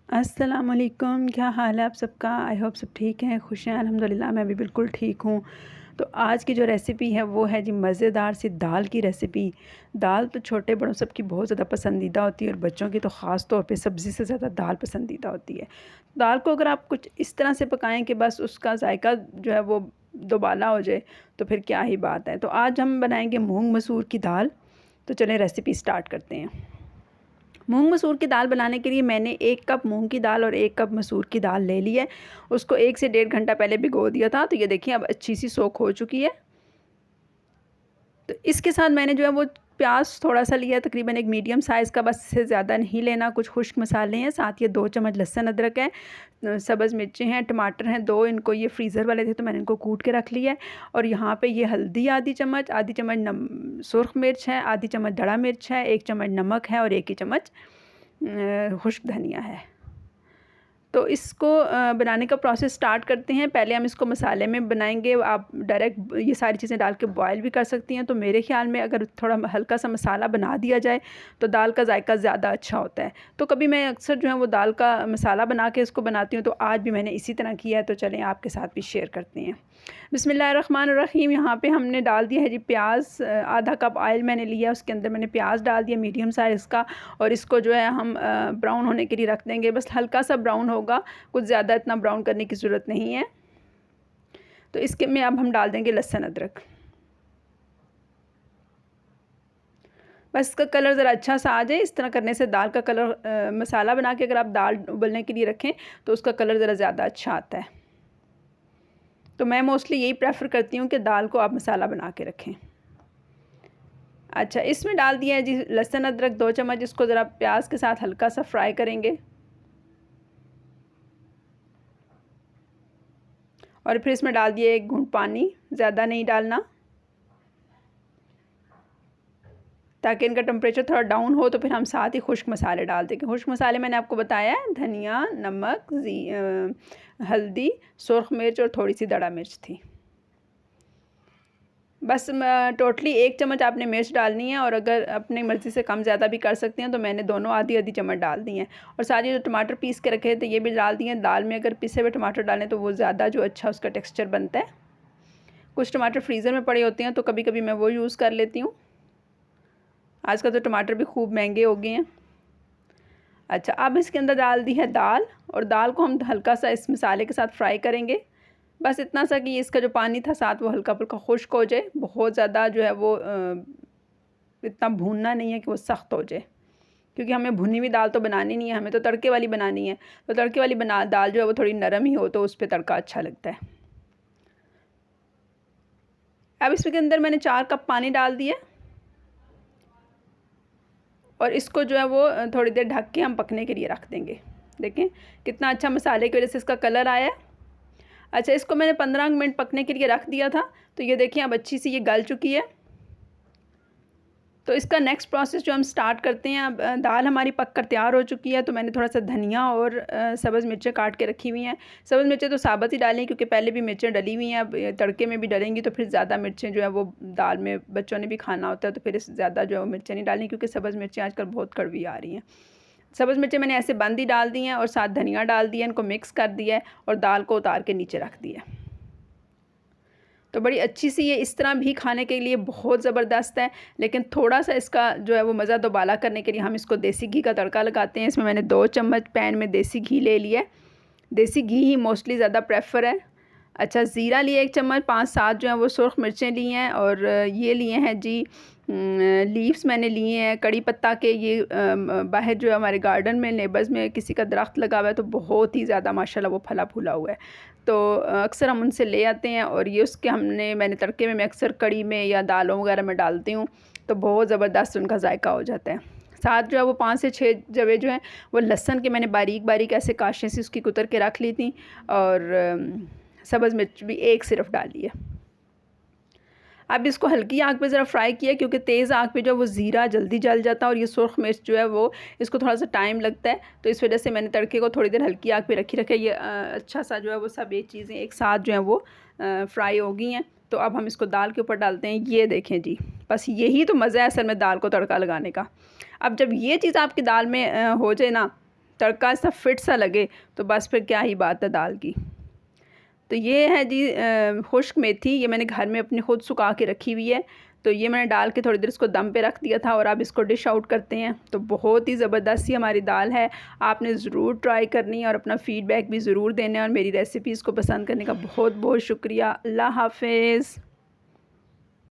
अस्सलामुअलैकुम, क्या हाल है आप सबका। आई होप सब ठीक हैं, खुश हैं। अल्हम्दुलिल्लाह मैं भी बिल्कुल ठीक हूँ। तो आज की जो रेसिपी है वो है जी मज़ेदार सी दाल की रेसिपी। दाल तो छोटे बड़ों सबकी बहुत ज़्यादा पसंदीदा होती है और बच्चों की तो ख़ास तौर पे सब्ज़ी से ज़्यादा दाल पसंदीदा होती है। दाल को अगर आप कुछ इस तरह से पकाएं कि बस उसका जायका जो है वो दोबाला हो जाए तो फिर क्या ही बात है। तो आज हम बनाएंगे मूंग मसूर की दाल। तो चलें रेसिपी स्टार्ट करते हैं। मूंग मसूर की दाल बनाने के लिए मैंने 1 कप मूंग की दाल और 1 कप मसूर की दाल ले ली है। उसको 1 से 1.5 घंटा पहले भिगो दिया था। तो ये देखिए अब अच्छी सी सोख हो चुकी है। तो इसके साथ मैंने जो है वो प्याज थोड़ा सा लिया, तकरीबन एक मीडियम साइज़ का, बस इससे ज़्यादा नहीं लेना। कुछ खुश्क मसाले हैं, साथ ये 2 चम्मच लहसुन अदरक है, सब्ज़ मिर्चें हैं, टमाटर हैं 2, इनको ये फ्रीज़र वाले थे तो मैंने इनको कूट के रख लिया है। और यहाँ पे ये हल्दी आधी चम्मच सुर्ख मिर्च है, आधी चम्मच दड़ा मिर्च है, 1 चम्मच नमक है और 1 ही चम्मच खुश्क धनिया है। तो इसको बनाने का प्रोसेस स्टार्ट करते हैं। पहले हम इसको मसाले में बनाएंगे। आप डायरेक्ट ये सारी चीज़ें डाल के बॉयल भी कर सकती हैं। तो मेरे ख़्याल में अगर थोड़ा हल्का सा मसाला बना दिया जाए तो दाल का जायका ज़्यादा अच्छा होता है। तो कभी मैं अक्सर जो है वो दाल का मसाला बना के इसको बनाती हूँ, तो आज भी मैंने इसी तरह किया है। तो चलें आपके साथ भी शेयर करते हैं। बिस्मिल्लाहिर्रहमानिर्रहीम। यहाँ पे हमने डाल दिया है जी प्याज। आधा कप ऑयल मैंने लिया, उसके अंदर मैंने प्याज डाल दिया मीडियम साइज़ का। और इसको जो है हम ब्राउन होने के लिए रख देंगे। बस हल्का सा ब्राउन होगा, कुछ ज़्यादा इतना ब्राउन करने की ज़रूरत नहीं है। तो इसके में अब हम डाल देंगे लहसुन अदरक। बस इसका कलर ज़रा अच्छा सा आ जाए। इस तरह करने से दाल का कलर, मसाला बना के अगर आप दाल उबलने के लिए रखें तो उसका कलर ज़रा ज़्यादा अच्छा आता है। तो मैं मोस्टली यही प्रेफर करती हूँ कि दाल को आप मसाला बना के रखें। अच्छा, इसमें डाल दिया है जी लहसुन अदरक 2 चम्मच। इसको ज़रा प्याज के साथ हल्का सा फ्राई करेंगे और फिर इसमें डाल दिया 1 घूंट पानी, ज़्यादा नहीं डालना, ताकि इनका टेम्परेचर थोड़ा डाउन हो। तो फिर हम साथ ही खुश्क मसाले डाल देंगे। खुश्क मसाले मैंने आपको बताया है, धनिया, नमक, हल्दी, सुर्ख मिर्च और थोड़ी सी दड़ा मिर्च थी। बस टोटली 1 चम्मच आपने मिर्च डालनी है। और अगर अपनी मर्ज़ी से कम ज़्यादा भी कर सकते हैं तो मैंने दोनों आधी आधी चम्मच डाल दी हैं। और सारे जो टमाटर पीस के रखे थे ये भी डाल दिए हैं। दाल में अगर पिसे हुए टमाटर डालें तो वो ज़्यादा जो अच्छा उसका टेक्सचर बनता है। कुछ टमाटर फ्रीज़र में पड़े होते हैं तो कभी कभी मैं वो यूज़ कर लेती हूँ। आजकल तो टमाटर भी खूब महंगे हो गए हैं। अच्छा, अब इसके अंदर डाल दी है दाल। और दाल को हम हल्का सा इस मसाले के साथ फ्राई करेंगे। बस इतना सा कि इसका जो पानी था साथ वो हल्का फुल्का खुश्क हो जाए। बहुत ज़्यादा जो है वो इतना भूनना नहीं है कि वो सख्त हो जाए, क्योंकि हमें भुनी हुई दाल तो बनानी नहीं है, हमें तो तड़के वाली बनानी है। तो तड़के वाली दाल जो है वो थोड़ी नरम ही हो तो उस पर तड़का अच्छा लगता है। अब इसके अंदर मैंने 4 कप पानी डाल दिया और इसको जो है वो थोड़ी देर ढक के हम पकने के लिए रख देंगे। देखें कितना अच्छा मसाले की वजह से इसका कलर आया है। अच्छा, इसको मैंने 15 मिनट पकने के लिए रख दिया था। तो ये देखिए अब अच्छी सी ये गल चुकी है। तो इसका नेक्स्ट प्रोसेस जो हम स्टार्ट करते हैं। अब दाल हमारी पक कर तैयार हो चुकी है। तो मैंने थोड़ा सा धनिया और सब्ज़ मिर्चें काट के रखी हुई हैं। सब्ज़ मिर्चें तो साबुत ही डालें, क्योंकि पहले भी मिर्चें डली हुई हैं। अब तड़के में भी डलेंगी तो फिर ज़्यादा मिर्चें जो है वो दाल में बच्चों ने भी खाना होता है, तो फिर इस ज़्यादा जो है वो मिर्चें नहीं डालनी, क्योंकि सब्ज़ मिर्चें आजकल बहुत कड़वी आ रही हैं। सब्ज़ मिर्चें मैंने ऐसे बंद ही डाल दी हैं और साथ धनिया डाल दिया, इनको मिक्स कर दिया है और दाल को उतार के नीचे रख दिया। तो बड़ी अच्छी सी ये इस तरह भी खाने के लिए बहुत ज़बरदस्त है। लेकिन थोड़ा सा इसका जो है वो मज़ा दोबाला करने के लिए हम इसको देसी घी का तड़का लगाते हैं। इसमें मैंने 2 चम्मच पैन में देसी घी ले लिया है। देसी घी ही मोस्टली ज़्यादा प्रेफर है। अच्छा, ज़ीरा लिए 1 चम्मच, 5-7 जो हैं वो सुर्ख मिर्चें ली हैं। और ये लिए हैं जी लीव्स मैंने लिए हैं कड़ी पत्ता के। ये बाहर जो है हमारे गार्डन में नेबर्स में किसी का दरख्त लगा हुआ है, तो बहुत ही ज़्यादा माशाल्लाह वो फला फूला हुआ है। तो अक्सर हम उनसे ले आते हैं और ये उसके मैंने तड़के में मैं अक्सर कड़ी में या दालों वगैरह में डालती हूँ, तो बहुत ज़बरदस्त उनका जायका हो जाता है। साथ जो है वो 5 से 6 जवे जो हैं वो लहसुन के मैंने बारीक बारीक ऐसे काशे से उसकी कुतर के रख ली थी। और सब्ज़ मिर्च भी 1 सिर्फ डाली है। अब इसको हल्की आंच पे ज़रा फ्राई किया, क्योंकि तेज़ आंच पे जो है वो ज़ीरा जल्दी जल जाता है और ये सुर्ख मिर्च जो है वो इसको थोड़ा सा टाइम लगता है। तो इस वजह से मैंने तड़के को थोड़ी देर हल्की आंच पे रखी रखा है। ये अच्छा सा जो है वो सब ये चीज़ें एक साथ जो है वो फ्राई हो गई हैं। तो अब हम इसको दाल के ऊपर डालते हैं। ये देखें जी, बस यही तो मज़ा है असल में दाल को तड़का लगाने का। अब जब ये चीज़ आपकी दाल में हो जाए ना, तड़का सा फिट सा लगे तो बस फिर क्या ही बात है दाल की। तो ये है जी खुश्क मेथी, ये मैंने घर में अपनी ख़ुद सुखा के रखी हुई है। तो ये मैंने डाल के थोड़ी देर इसको दम पे रख दिया था और अब इसको डिश आउट करते हैं। तो बहुत ही ज़बरदस्त सी हमारी दाल है, आपने ज़रूर ट्राई करनी है और अपना फ़ीडबैक भी ज़रूर देना है। और मेरी रेसिपीज़ को पसंद करने का बहुत बहुत शुक्रिया। अल्लाह हाफ़िज़।